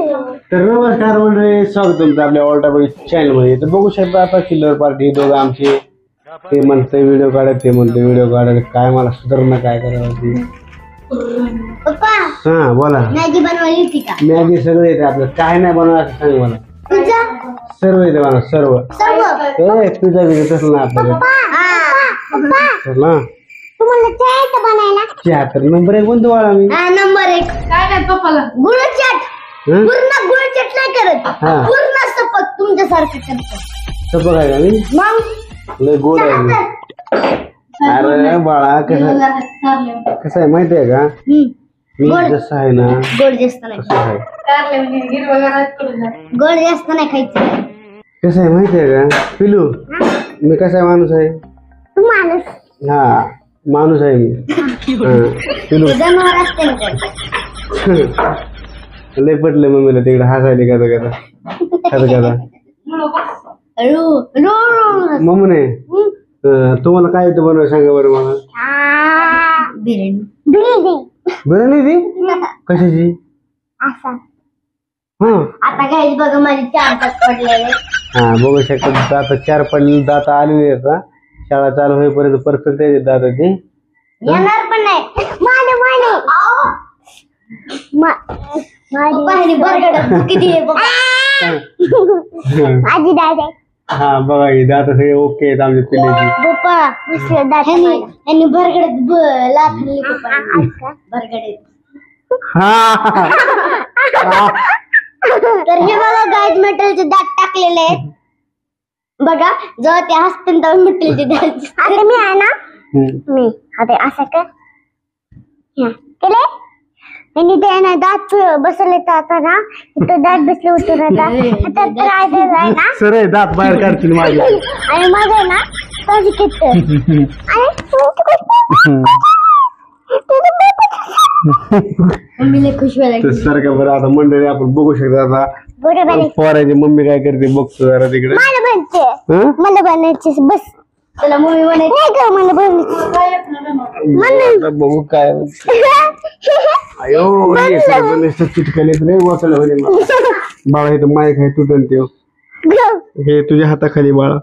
तर नमस्कार मंडळी, स्वागत तुमचं आपल्या ऑल टाइम चॅनल मध्ये. तर बघू शकता आता चिल्लर पार्टी दोघं आमचे. ते म्हणते व्हिडिओ काढत, ते म्हणते व्हिडिओ काढत. काय मला सुधारणा काय करावं ती. हा बोला. मॅगी बनवायची होती का? मॅगी सगळं येते आपलं, काय नाही बनवायचं सांग मला. सर्व येते मला, सर्व. तुझा व्हिडिओ तसलं ना आपल्याला तुम्हाला चहा बनायला चहा तर नंबर 1 कोणतं वाळा मी नंबर 1 काय नाही पप्पाला गुळ चाट. पूर्ण गुळ चाट नाही करत, पूर्ण सपक तुमच्यासारखं करतो. सपक आहे का मी? मग लय गोड आहे मी. अरे बाळा कसं आहे माहिती आहे का, मी जसं आहे ना गोड जास्त नाही, गोड जास्त नाही खायचं. कसं आहे माहिती आहे का पिलू, मी कसा आहे माणूस आहे. तू माणूस? हा माणूस आहे मी. पिलू जनावर असते ना. लय पटलं मम्मीला तिकडे हसायला कदा मम्मी तुम्हाला काय येतं बनवायला सांगा बरं मला. बिर्याणी ती कशाची? आता काय बघा माझे 4 दात पडलेले. हा बघू शकता, दात 4 पडले, दात आलेले आहेत. शाळा चालू होईपर्यंत परफेक्ट आहे दात ते. येणार पण नाही माझी दादा. हा बघा की दात सगळे ओके आहेत आमच्या पिल्ल्याची. यांनी भरगडत लाथली भरगडे. तर हे बघा गाईज मेटलचे दात टाकलेले आहेत बघा. जेव्हा ते हसते तेव्हा मेटलचे दात. आता मी आहे ना, मी आता असं कर केले आणि ते ना दात बसवले तर आता ना इथं दात बसले होते ना. आता ट्राय आहे ना सर दात बाहेर काढतील माझे आणि माझं ना तशी मम्मीने खुश व्हायला. सर का बरं आता मंडळी आपण बघू शकतो. आता पोराची मम्मी काय करते बघतो जरा तिकडे. मला बनायचे बस. तुला मम्मी बनायची नाही का? मला बनायची बघू काय चिटकले वाचलं होते बाळा. हे तर माईक आहे तुटन ते, हे तुझ्या हाताखाली बाळा.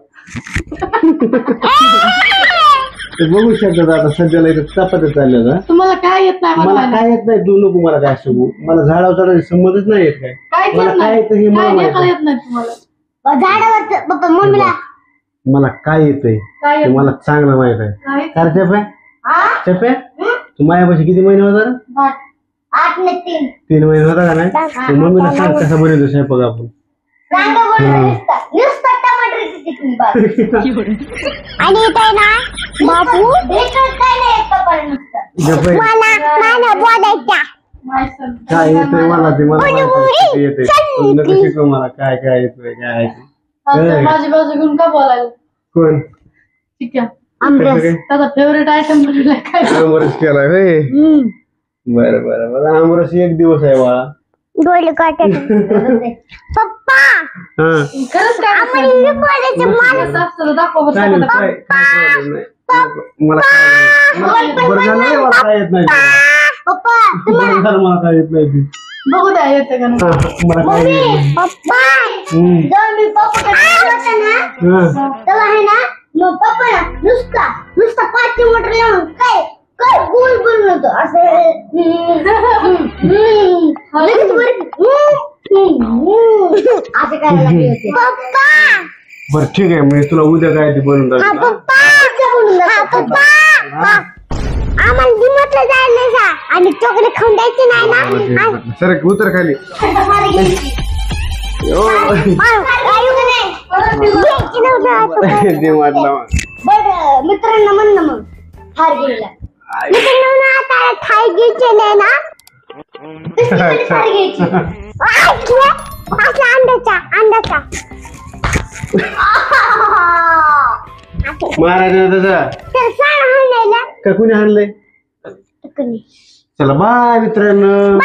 बघू शकतात आता सध्याला इथं चपात्या चालल्या. तुम्हाला काय येत नाही? मला काय येत नाही, तू नको मला काय सांगू. मला झाडावर चढायची संमतच नाही येत. काय मला काय येतं हे मला माहिती. झाडावर पप्पा मम्मीला मला काय येतंय ते मला चांगलं माहित आहे. काय चप्या तू मायापाशी किती महिने होता? 8 नाही 3 महिने होता का नाही? मम्मीला सांग कसा बनवतो स्वयंपाक आपण. आणि इथे ना बाबू काय येतंय मला ते मला येते. शिकव मला काय काय येतोय काय आहे. माझी बाजू घेऊन का बोलायला? कोण त्याचा फेवरेट आयटम आमरस केलाय होय. बरं बरं बरं. आमरस 1 दिवस आहे बाळा. डोळे काटे पप्पा. खरंच काय दाखव चालेल काय मला बरं झालं मला काय येत नाही. पप्पा बरं झालं मला काय येत नाही. बघू द्या येते का नाही. मला काय येत पप्पा जेव्हा मी पप्पाकडे होता ना तेव्हा आहे ना मग पप्पा ना नुसता 5 मोटर लावून काय काय गोल बनवतो असं असं करायला लागले होते पप्पा. बरं ठीक आहे, मी तुला उद्या काय ते बनवून टाकतो. आम्हाला डिमोटला जायला जा आणि चॉकलेट खाऊन द्यायचे नाही ना. सर उतर खाली. बरं मित्रांना म्हण ना मग हार गेला मित्रांना आता थाय घ्यायचे नाही ना. अंड्याचा महाराज का कुणी हाणलंय. चला बाय मित्रांनो.